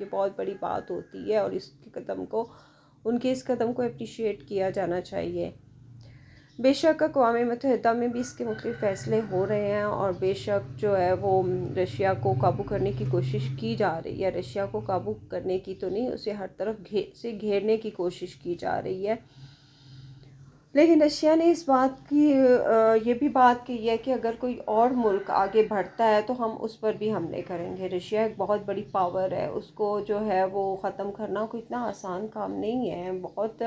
یہ بہت بڑی بات ہوتی ہے اور ان کے اس قدم کو اپریشیٹ کیا جانا چاہیے۔ بے شک اقوام متحدہ میں بھی اس کے مختلف فیصلے ہو رہے ہیں اور بے شک جو ہے وہ رشیا کو قابو کرنے کی کوشش کی جا رہی ہے۔ رشیا کو قابو کرنے کی تو نہیں، اسے ہر طرف سے گھیرنے کی کوشش کی جا رہی ہے، لیکن رشیا نے اس بات کی یہ بھی بات کی ہے کہ اگر کوئی اور ملک آگے بڑھتا ہے تو ہم اس پر بھی حملے کریں گے۔ رشیا ایک بہت بڑی پاور ہے، اس کو جو ہے وہ ختم کرنا کوئی اتنا آسان کام نہیں ہے۔ بہت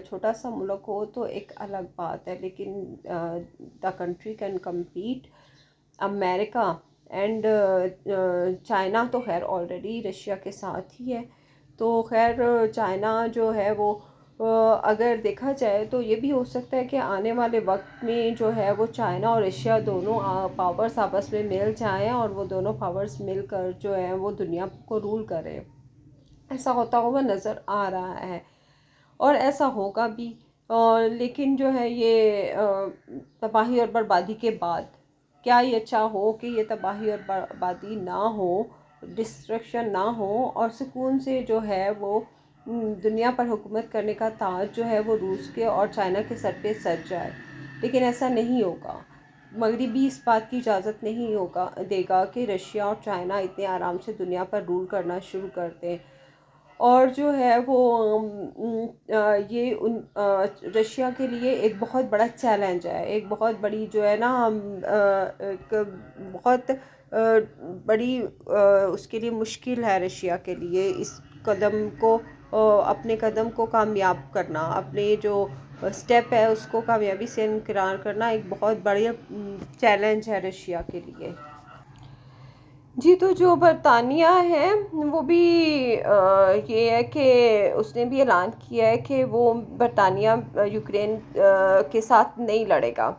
چھوٹا سا ملک ہو تو ایک الگ بات ہے، لیکن the country can compete America and China تو خیر آلریڈی رشیا کے ساتھ ہی ہے۔ تو خیر چائنا جو ہے وہ اگر دیکھا جائے تو یہ بھی ہو سکتا ہے کہ آنے والے وقت میں جو ہے وہ چائنا اور رشیا دونوں پاورز آپس میں مل جائیں اور وہ دونوں پاورز مل کر جو ہے وہ دنیا کو رول کریں۔ ایسا ہوتا ہوا نظر آ رہا ہے اور ایسا ہوگا بھی، لیکن جو ہے یہ تباہی اور بربادی کے بعد کیا یہ اچھا ہو کہ یہ تباہی اور بربادی نہ ہو، ڈسٹرکشن نہ ہو اور سکون سے جو ہے وہ دنیا پر حکومت کرنے کا تاج جو ہے وہ روس کے اور چائنا کے سر پہ سج جائے، لیکن ایسا نہیں ہوگا۔ مغربی اس بات کی اجازت نہیں دے گا کہ رشیا اور چائنا اتنے آرام سے دنیا پر رول کرنا شروع کر دیں، اور جو ہے وہ یہ رشیا کے لیے ایک بہت بڑا چیلنج ہے، ایک بہت بڑی جو ہے نا ایک بہت بڑی اس کے لیے مشکل ہے رشیا کے لیے اس قدم کو اپنے قدم کو کامیاب کرنا، اپنے جو سٹیپ ہے اس کو کامیابی سے انقرار کرنا ایک بہت بڑی چیلنج ہے رشیا کے لیے۔ جی تو جو برطانیہ ہے وہ بھی یہ ہے کہ اس نے بھی اعلان کیا ہے کہ وہ برطانیہ یوکرین کے ساتھ نہیں لڑے گا۔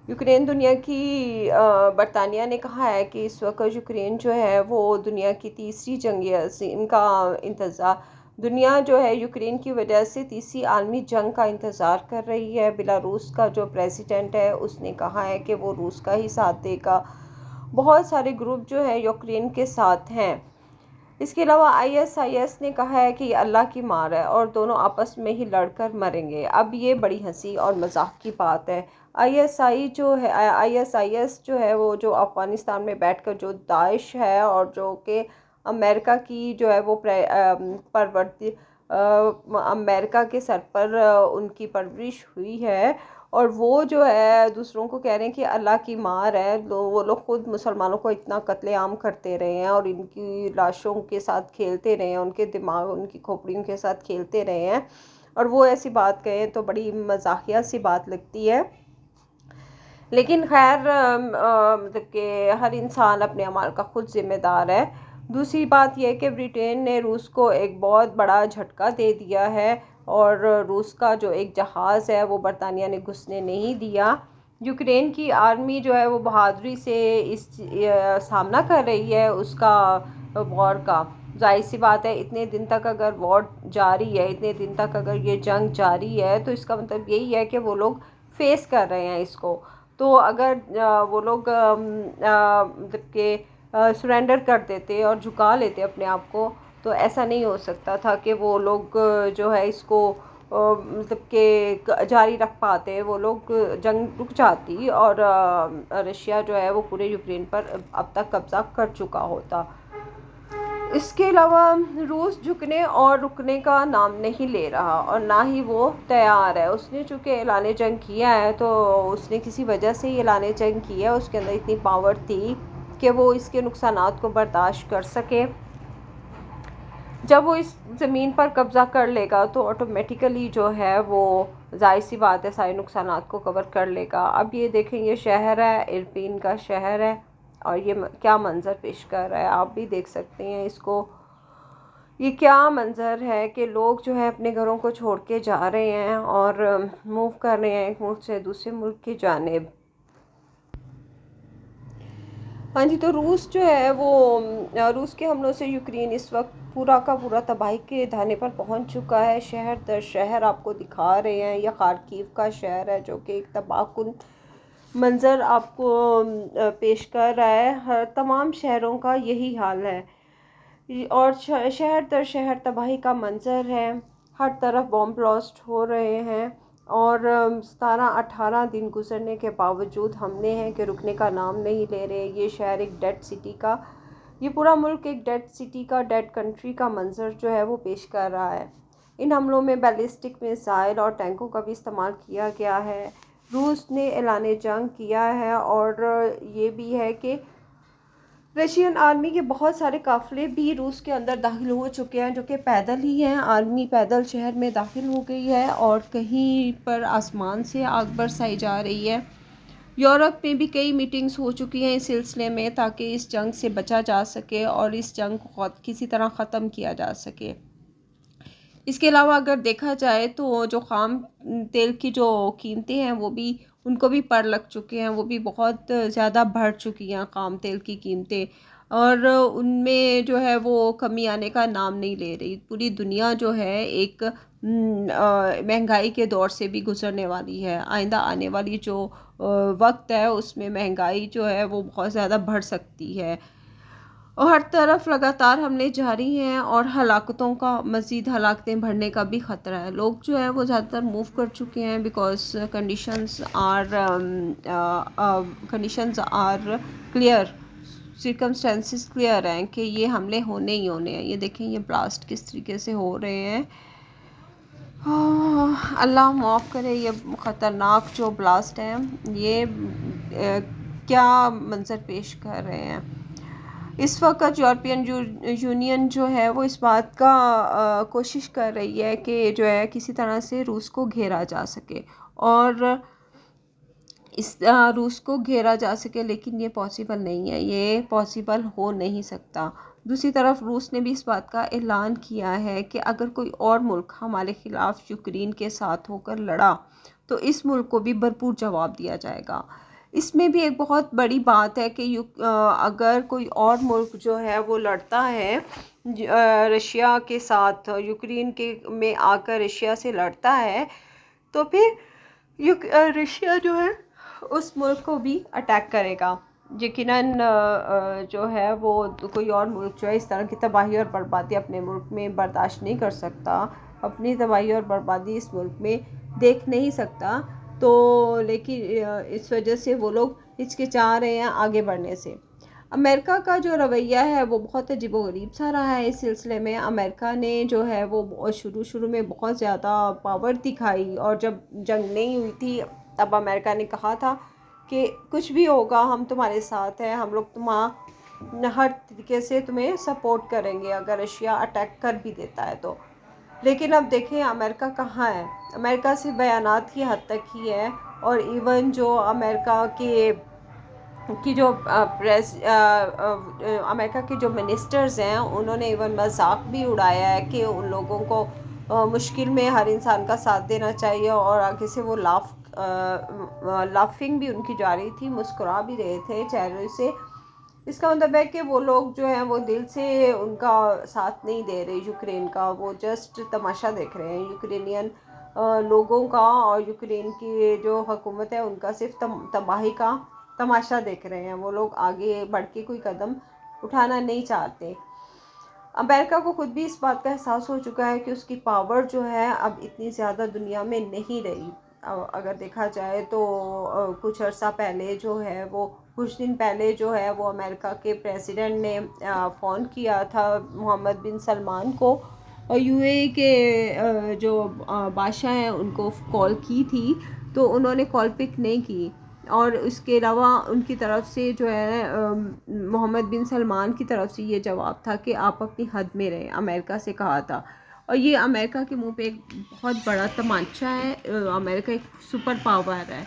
یوکرین دنیا کی برطانیہ نے کہا ہے کہ اس وقت یوکرین جو ہے وہ دنیا کی تیسری جنگ عظیم کا انتظار، دنیا جو ہے یوکرین کی وجہ سے تیسری عالمی جنگ کا انتظار کر رہی ہے۔ بیلاروس کا جو پریزیڈنٹ ہے اس نے کہا ہے کہ وہ روس کا ہی ساتھ دے گا۔ بہت سارے گروپ جو ہے یوکرین کے ساتھ ہیں۔ اس کے علاوہ ISIS نے کہا ہے کہ یہ اللہ کی مار ہے اور دونوں آپس میں ہی لڑ کر مریں گے۔ اب یہ بڑی ہنسی اور مذاق کی بات ہے۔ ISIS جو ہے وہ جو افغانستان میں بیٹھ کر جو داعش ہے اور جو کہ امریکہ کی جو ہے وہ امریکہ کے سر پر ان کی پرورش ہوئی ہے، اور وہ جو ہے دوسروں کو کہہ رہے ہیں کہ اللہ کی مار ہے۔ وہ لوگ خود مسلمانوں کو اتنا قتل عام کرتے رہے ہیں اور ان کی لاشوں کے ساتھ کھیلتے رہے ہیں، ان کے دماغ ان کی کھوپڑیوں کے ساتھ کھیلتے رہے ہیں، اور وہ ایسی بات کہیں تو بڑی مزاحیہ سی بات لگتی ہے۔ لیکن خیر مطلب کہ ہر انسان اپنے اعمال کا خود ذمہ دار ہے۔ دوسری بات یہ ہے کہ برٹین نے روس کو ایک بہت بڑا جھٹکا دے دیا ہے اور روس کا جو ایک جہاز ہے وہ برطانیہ نے گھسنے نہیں دیا۔ یوکرین کی آرمی جو ہے وہ بہادری سے اس سامنا کر رہی ہے اس کا وار کا۔ ظاہر سی بات ہے اتنے دن تک اگر وار جاری ہے، اتنے دن تک اگر یہ جنگ جاری ہے تو اس کا مطلب یہی ہے کہ وہ لوگ فیس کر رہے ہیں اس کو۔ تو اگر وہ لوگ مطلب کہ سرنڈر کر دیتے اور جھکا لیتے اپنے آپ کو تو ایسا نہیں ہو سکتا تھا کہ وہ لوگ جو ہے اس کو مطلب کہ جاری رکھ پاتے، وہ لوگ جنگ رک جاتی اور رشیا جو ہے وہ پورے یوکرین پر اب تک قبضہ کر چکا ہوتا۔ اس کے علاوہ روس جھکنے اور رکنے کا نام نہیں لے رہا اور نہ ہی وہ تیار ہے۔ اس نے چونکہ اعلان جنگ کیا ہے تو اس نے کسی وجہ سے ہی اعلان جنگ کیا ہے، اس کے اندر اتنی پاور تھی کہ وہ اس کے نقصانات کو برداشت کر سکے۔ جب وہ اس زمین پر قبضہ کر لے گا تو آٹومیٹیکلی جو ہے وہ ظاہر سی بات ہے سارے نقصانات کو کور کر لے گا۔ اب یہ دیکھیں یہ شہر ہے، ارپین کا شہر ہے اور یہ کیا منظر پیش کر رہا ہے، آپ بھی دیکھ سکتے ہیں اس کو۔ یہ کیا منظر ہے کہ لوگ جو ہے اپنے گھروں کو چھوڑ کے جا رہے ہیں اور موو کر رہے ہیں ایک ملک سے دوسرے ملک کی جانب۔ ہاں جی، تو روس جو ہے وہ روس کے حملوں سے یوکرین اس وقت پورا کا پورا تباہی کے دہانے پر پہنچ چکا ہے۔ شہر در شہر آپ کو دکھا رہے ہیں، یہ خارکیو کا شہر ہے جو کہ ایک تباہ کن منظر آپ کو پیش کر رہا ہے۔ ہر تمام شہروں کا یہی حال ہے۔ اور شہر در شہر تباہی کا منظر ہے، ہر طرف بم بلاسٹ ہو رہے ہیں، اور 17-18 دن گزرنے کے باوجود ہم نے ہیں کہ رکنے کا نام نہیں لے رہے۔ یہ شہر ایک ڈیڈ سٹی کا، یہ پورا ملک ایک ڈیڈ سٹی کا، ڈیڈ کنٹری کا منظر جو ہے وہ پیش کر رہا ہے۔ ان حملوں میں بیلسٹک میزائل اور ٹینکوں کا بھی استعمال کیا گیا ہے۔ روس نے اعلان جنگ کیا ہے، اور یہ بھی ہے کہ رشین آرمی کے بہت سارے قافلے بھی روس کے اندر داخل ہو چکے ہیں، جو کہ پیدل ہی ہیں۔ آرمی پیدل شہر میں داخل ہو گئی ہے، اور کہیں پر آسمان سے آگ برسائی جا رہی ہے۔ یورپ میں بھی کئی میٹنگز ہو چکی ہیں اس سلسلے میں، تاکہ اس جنگ سے بچا جا سکے اور اس جنگ کو کسی طرح ختم کیا جا سکے۔ اس کے علاوہ اگر دیکھا جائے تو جو خام تیل کی جو قیمتیں ہیں وہ بھی، ان کو بھی پر لگ چکے ہیں، وہ بھی بہت زیادہ بڑھ چکی ہیں خام تیل کی قیمتیں، اور ان میں جو ہے وہ کمی آنے کا نام نہیں لے رہی۔ پوری دنیا جو ہے ایک مہنگائی کے دور سے بھی گزرنے والی ہے۔ آئندہ آنے والی جو وقت ہے اس میں مہنگائی جو ہے وہ بہت زیادہ بڑھ سکتی ہے، اور ہر طرف لگاتار حملے جاری ہیں، اور مزید ہلاکتیں بڑھنے کا بھی خطرہ ہے۔ لوگ جو ہے وہ زیادہ تر موو کر چکے ہیں، because conditions are clear, circumstances clear ہیں کہ یہ حملے ہونے ہی ہونے ہیں۔ یہ دیکھیں یہ بلاسٹ کس طریقے سے ہو رہے ہیں، اللہ معاف کرے۔ یہ خطرناک جو بلاسٹ ہیں یہ کیا منظر پیش کر رہے ہیں۔ اس وقت یورپین یونین جو ہے وہ اس بات کا کوشش کر رہی ہے کہ جو ہے کسی طرح سے روس کو گھیرا جا سکے، اور اس روس کو گھیرا جا سکے، لیکن یہ پاسبل نہیں ہے، یہ پاسبل ہو نہیں سکتا۔ دوسری طرف روس نے بھی اس بات کا اعلان کیا ہے کہ اگر کوئی اور ملک ہمارے خلاف یوکرین کے ساتھ ہو کر لڑا تو اس ملک کو بھی بھرپور جواب دیا جائے گا۔ اس میں بھی ایک بہت بڑی بات ہے کہ اگر کوئی اور ملک جو ہے وہ لڑتا ہے رشیا کے ساتھ، یوکرین کے میں آ کر رشیا سے لڑتا ہے، تو پھر رشیا جو ہے اس ملک کو بھی اٹیک کرے گا۔ یقیناً جو ہے وہ کوئی اور ملک جو ہے اس طرح کی تباہی اور بربادی اپنے ملک میں برداشت نہیں کر سکتا، اپنی تباہی اور بربادی اس ملک میں دیکھ نہیں سکتا، تو لیکن اس وجہ سے وہ لوگ ہچکچا رہے ہیں آگے بڑھنے سے۔ امریکہ کا جو رویہ ہے وہ بہت عجیب و غریب سا رہا ہے اس سلسلے میں۔ امریکہ نے جو ہے وہ شروع میں بہت زیادہ پاور دکھائی، اور جب جنگ نہیں ہوئی تھی تب امریکہ نے کہا تھا کہ کچھ بھی ہوگا ہم تمہارے ساتھ ہیں، ہم لوگ ہر طریقے سے تمہیں سپورٹ کریں گے اگر رشیا اٹیک کر بھی دیتا ہے تو۔ لیکن اب دیکھیں امریکہ کہاں ہے، امریکہ صرف بیانات کی حد تک ہی ہے، اور ایون جو امریکہ کی جو امریکہ کے جو منسٹرز ہیں انہوں نے ایون مذاق بھی اڑایا ہے کہ ان لوگوں کو مشکل میں ہر انسان کا ساتھ دینا چاہیے، اور آگے سے وہ لافنگ بھی ان کی جاری تھی، مسکرا بھی رہے تھے چہرے سے۔ اس کا مطلب ہے کہ وہ لوگ جو ہیں وہ دل سے ان کا ساتھ نہیں دے رہے یوکرین کا، وہ جسٹ تماشا دیکھ رہے ہیں یوکرینین لوگوں کا، اور یوکرین کی جو حکومت ہے ان کا صرف تباہی کا تماشا دیکھ رہے ہیں۔ وہ لوگ آگے بڑھ کے کوئی قدم اٹھانا نہیں چاہتے۔ امریکہ کو خود بھی اس بات کا احساس ہو چکا ہے کہ اس کی پاور جو ہے اب اتنی زیادہ دنیا میں نہیں رہی۔ اگر دیکھا جائے تو کچھ عرصہ پہلے جو ہے وہ کچھ دن پہلے جو ہے وہ امریکہ کے پریزیڈنٹ نے فون کیا تھا محمد بن سلمان کو، اور یو اے ای کے جو بادشاہ ہیں ان کو کال کی تھی، تو انہوں نے کال پک نہیں کی، اور اس کے علاوہ ان کی طرف سے جو ہے محمد بن سلمان کی طرف سے یہ جواب تھا کہ آپ اپنی حد میں رہیں، امریکہ سے کہا تھا۔ اور یہ امریکہ کے منہ پہ ایک بہت بڑا تمانچہ ہے۔ امریکہ ایک سپر پاور ہے،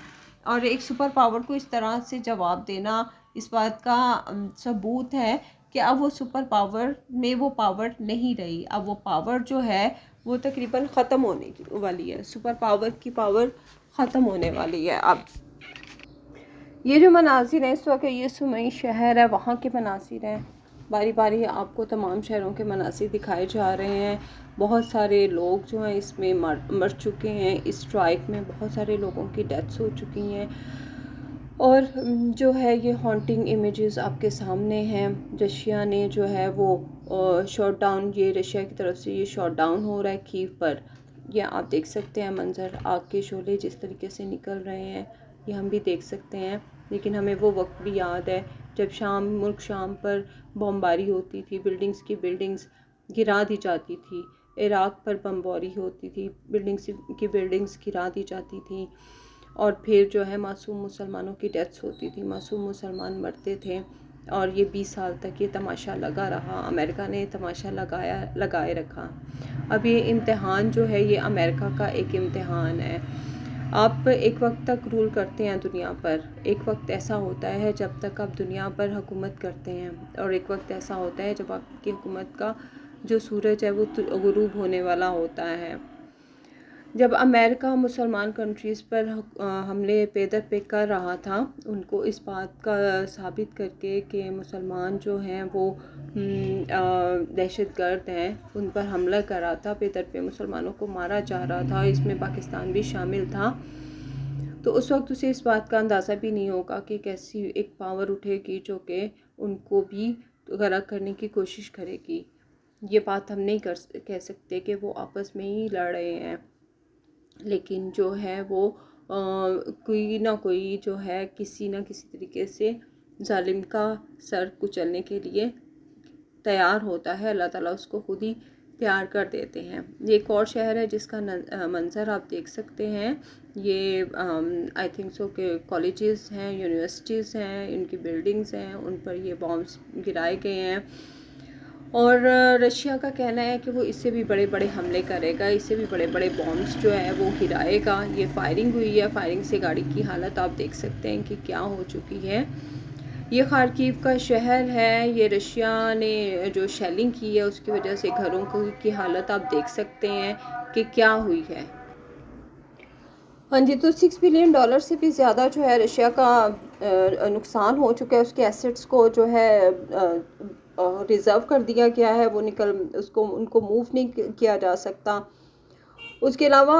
اور ایک سپر پاور کو اس طرح سے جواب دینا اس بات کا ثبوت ہے کہ اب وہ سپر پاور میں وہ پاور نہیں رہی، اب وہ پاور جو ہے وہ تقریباً ختم ہونے والی ہے، سپر پاور کی پاور ختم ہونے والی ہے اب۔ یہ جو مناظر ہیں اس وقت یہ سومئی شہر ہے، وہاں کے مناظر ہیں، باری باری آپ کو تمام شہروں کے مناظر دکھائے جا رہے ہیں۔ بہت سارے لوگ جو ہیں اس میں مر چکے ہیں، اس اسٹرائک میں بہت سارے لوگوں کی ڈیتھس ہو چکی ہیں، اور جو ہے یہ ہانٹنگ امیجز آپ کے سامنے ہیں۔ رشیا نے جو ہے وہ شاٹ ڈاؤن، یہ رشیا کی طرف سے یہ شاٹ ڈاؤن ہو رہا ہے کیو پر. یہ آپ دیکھ سکتے ہیں منظر، آگ کے شعلے جس طریقے سے نکل رہے ہیں یہ ہم بھی دیکھ سکتے ہیں. لیکن ہمیں وہ وقت بھی یاد ہے جب ملک شام پر بمباری ہوتی تھی، بلڈنگز کی بلڈنگز گرا دی جاتی تھی. عراق پر بمباری ہوتی تھی، بلڈنگز گرا دی جاتی تھیں. اور پھر جو ہے معصوم مسلمانوں کی ڈیتھس ہوتی تھی، معصوم مسلمان مرتے تھے. اور یہ 20 سال تک یہ تماشا لگا رہا، امریکہ نے تماشا لگائے رکھا. اب یہ امتحان جو ہے یہ امریکہ کا ایک امتحان ہے. آپ ایک وقت تک رول کرتے ہیں دنیا پر، ایک وقت ایسا ہوتا ہے جب تک آپ دنیا پر حکومت کرتے ہیں، اور ایک وقت ایسا ہوتا ہے جب آپ کی حکومت کا جو سورج ہے وہ غروب ہونے والا ہوتا ہے. جب امریکہ مسلمان کنٹریز پر حملے پے در پہ کر رہا تھا، ان کو اس بات کا ثابت کر کے کہ مسلمان جو ہیں وہ دہشت گرد ہیں، ان پر حملہ کر رہا تھا، پے در پہ مسلمانوں کو مارا جا رہا تھا، اس میں پاکستان بھی شامل تھا. تو اس وقت اسے اس بات کا اندازہ بھی نہیں ہوگا کہ کیسی ایک پاور اٹھے گی جو کہ ان کو بھی غرق کرنے کی کوشش کرے گی. یہ بات ہم نہیں کہہ سکتے کہ وہ آپس میں ہی لڑ رہے ہیں، لیکن جو ہے وہ کوئی نہ کوئی جو ہے کسی نہ کسی طریقے سے ظالم کا سر کچلنے کے لیے تیار ہوتا ہے. اللہ تعالیٰ اس کو خود ہی تیار کر دیتے ہیں. یہ ایک اور شہر ہے جس کا منظر آپ دیکھ سکتے ہیں. یہ آئی تھنک سو کہ کالجز ہیں، یونیورسٹیز ہیں، ان کی بلڈنگز ہیں، ان پر یہ بامز گرائے گئے ہیں. اور رشیا کا کہنا ہے کہ وہ اس سے بھی بڑے بڑے حملے کرے گا، اس سے بھی بڑے بڑے بامز جو ہے وہ گرائے گا. یہ فائرنگ ہوئی ہے، فائرنگ سے گاڑی کی حالت آپ دیکھ سکتے ہیں کہ کیا ہو چکی ہے. یہ خارکیو کا شہر ہے. یہ رشیا نے جو شیلنگ کی ہے اس کی وجہ سے گھروں کی حالت آپ دیکھ سکتے ہیں کہ کیا ہوئی ہے. ہاں جی، تو $6 بلین سے بھی زیادہ جو ہے رشیا کا نقصان ہو چکا ہے. اس کے ایسٹس کو جو ہے ریزرو کر دیا گیا ہے، وہ ان کو موو نہیں کیا جا سکتا. اس کے علاوہ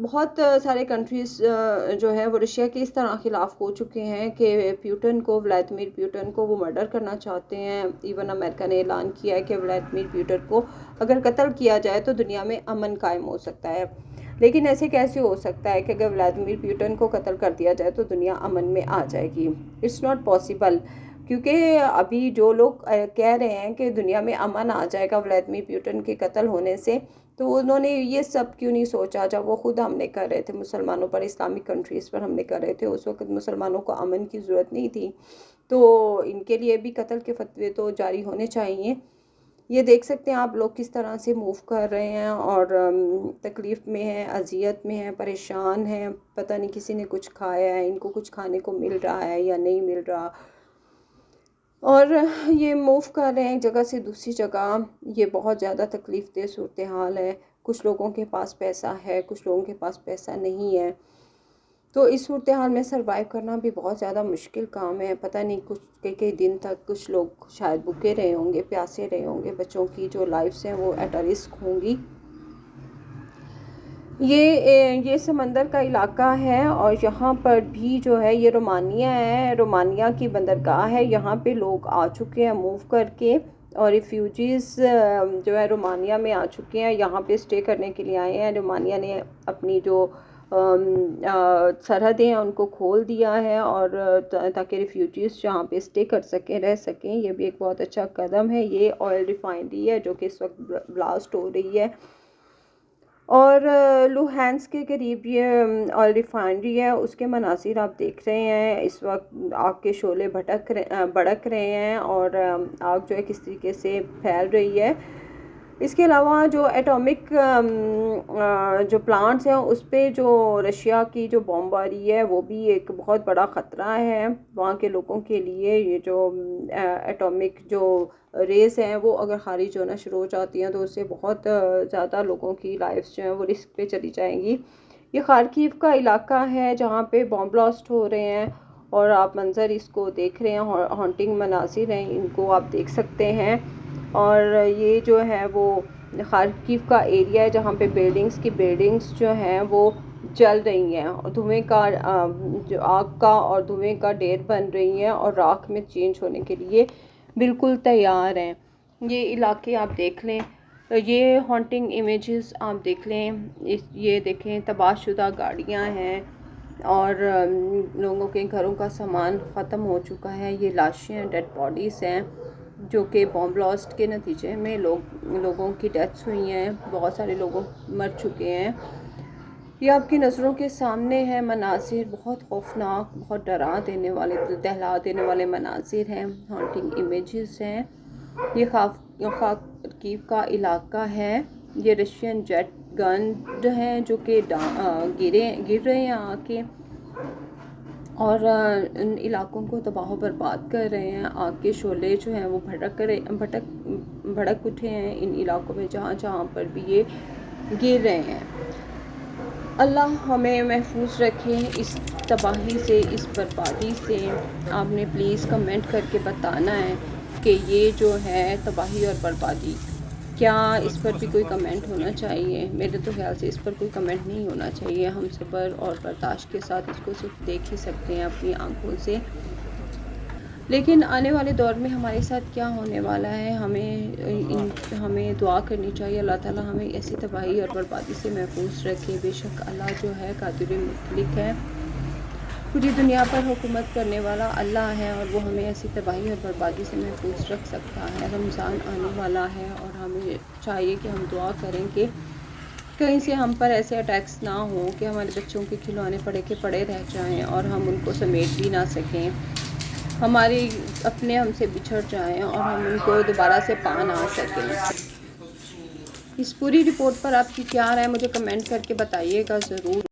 بہت سارے کنٹریز جو ہے وہ رشیا کے اس طرح خلاف ہو چکے ہیں کہ ولادیمیر پیوٹن کو وہ مرڈر کرنا چاہتے ہیں. ایون امریکہ نے اعلان کیا ہے کہ ولادیمیر پیوٹن کو اگر قتل کیا جائے تو دنیا میں امن قائم ہو سکتا ہے. لیکن ایسے کیسے ہو سکتا ہے کہ اگر ولادیمیر پیوٹن کو قتل کر دیا جائے تو دنیا امن میں آ جائے گی؟ It's not possible. کیونکہ ابھی جو لوگ کہہ رہے ہیں کہ دنیا میں امن آ جائے گا ولادیمیر پیوٹن کے قتل ہونے سے، تو انہوں نے یہ سب کیوں نہیں سوچا جب وہ خود حملے کر رہے تھے مسلمانوں پر، اسلامک کنٹریز پر حملے کر رہے تھے. اس وقت مسلمانوں کو امن کی ضرورت نہیں تھی، تو ان کے لیے بھی قتل کے فتوے تو جاری ہونے چاہیے. یہ دیکھ سکتے ہیں آپ لوگ کس طرح سے موو کر رہے ہیں اور تکلیف میں ہیں، اذیت میں ہیں، پریشان ہیں. پتہ نہیں کسی نے کچھ کھایا ہے، ان کو کچھ کھانے کو مل رہا ہے یا نہیں مل رہا، اور یہ موو کر رہے ہیں ایک جگہ سے دوسری جگہ. یہ بہت زیادہ تکلیف دہ صورتحال ہے. کچھ لوگوں کے پاس پیسہ ہے، کچھ لوگوں کے پاس پیسہ نہیں ہے. تو اس صورتحال میں سروائیو کرنا بھی بہت زیادہ مشکل کام ہے. پتہ نہیں کئی دن تک کچھ لوگ شاید بھوکے رہے ہوں گے، پیاسے رہے ہوں گے. بچوں کی جو لائفز ہیں وہ ایٹ رسک ہوں گی. یہ سمندر کا علاقہ ہے اور یہاں پر بھی جو ہے یہ رومانیہ ہے، رومانیہ کی بندرگاہ ہے. یہاں پہ لوگ آ چکے ہیں موو کر کے، اور ریفیوجیز جو ہے رومانیہ میں آ چکے ہیں، یہاں پہ اسٹے کرنے کے لیے آئے ہیں. رومانیہ نے اپنی جو سرحدیں ہیں ان کو کھول دیا ہے، اور تاکہ ریفیوجیز جہاں پہ اسٹے کر سکیں، رہ سکیں. یہ بھی ایک بہت اچھا قدم ہے. یہ آئل ریفائنری ہے جو کہ اس وقت بلاسٹ ہو رہی ہے، اور لوہانسک کے قریب یہ آئل ریفائنری ہے. اس کے مناظر آپ دیکھ رہے ہیں. اس وقت آگ کے شعلے بھڑک رہے ہیں اور آگ جو ہے کس طریقے سے پھیل رہی ہے. اس کے علاوہ جو ایٹامک جو پلانٹس ہیں اس پہ جو رشیا کی جو بمباری ہے وہ بھی ایک بہت بڑا خطرہ ہے وہاں کے لوگوں کے لیے. یہ جو ایٹامک جو ریز ہیں وہ اگر خارج ہونا شروع ہو جاتی ہیں تو اس سے بہت زیادہ لوگوں کی لائفز جو ہیں وہ رسک پہ چلی جائیں گی. یہ خارکیو کا علاقہ ہے جہاں پہ بام بلاسٹ ہو رہے ہیں، اور آپ منظر اس کو دیکھ رہے ہیں. ہانٹنگ مناظر ہیں، ان کو آپ دیکھ سکتے ہیں. اور یہ جو ہے وہ خارکیو کا ایریا ہے جہاں پہ بلڈنگز جو ہیں وہ جل رہی ہیں، اور دھوئیں کا جو آگ کا اور دھوئیں کا ڈھیر بن رہی ہیں اور راکھ میں چینج ہونے کے لیے بالکل تیار ہیں. یہ علاقے آپ دیکھ لیں، یہ ہانٹنگ امیجز آپ دیکھ لیں، یہ دیکھیں تباہ شدہ گاڑیاں ہیں اور لوگوں کے گھروں کا سامان ختم ہو چکا ہے، یہ لاشیں ہیں، ڈیڈ باڈیز ہیں جو کہ بام بلاسٹ کے نتیجے میں لوگوں کی ڈیتھس ہوئی ہیں، بہت سارے لوگ مر چکے ہیں۔ یہ آپ کی نظروں کے سامنے ہے مناظر، بہت خوفناک، بہت ڈرا دینے والے، دہلا دینے والے مناظر ہیں، ہانٹنگ امیجز ہیں۔ یہ خارکیو کا علاقہ ہے، یہ رشین جیٹ گن ہیں جو کہ گر رہے ہیں آ کے اور ان علاقوں کو تباہ و برباد کر رہے ہیں۔ آگ کے شعلے جو ہیں وہ بھڑک اٹھے ہیں ان علاقوں میں جہاں جہاں پر بھی یہ گر رہے ہیں۔ اللہ ہمیں محفوظ رکھے اس تباہی سے، اس بربادی سے۔ آپ نے پلیز کمنٹ کر کے بتانا ہے کہ یہ جو ہے تباہی اور بربادی، کیا اس پر بھی کوئی کمنٹ ہونا چاہیے؟ میرے تو خیال سے اس پر کوئی کمنٹ نہیں ہونا چاہیے، ہم صبر اور برداشت کے ساتھ اس کو صرف دیکھ ہی سکتے ہیں اپنی آنکھوں سے۔ لیکن آنے والے دور میں ہمارے ساتھ کیا ہونے والا ہے، ہمیں دعا کرنی چاہیے اللہ تعالیٰ ہمیں ایسی تباہی اور بربادی سے محفوظ رکھے۔ بے شک اللہ جو ہے قادر مطلق ہے، پوری دنیا پر حکومت کرنے والا اللہ ہے اور وہ ہمیں ایسی تباہی اور بربادی سے محفوظ رکھ سکتا ہے۔ رمضان آنے والا ہے اور ہمیں چاہیے کہ ہم دعا کریں کہ کہیں سے ہم پر ایسے اٹیکس نہ ہوں کہ ہمارے بچوں کے کھلونے پڑے کے پڑے رہ جائیں اور ہم ان کو سمیٹ بھی نہ سکیں، ہمارے اپنے ہم سے بچھڑ جائیں اور ہم ان کو دوبارہ سے پا نہ سکیں۔ اس پوری رپورٹ پر آپ کی کیا رائے ہے مجھے کمنٹ کر کے بتائیے گا ضرور۔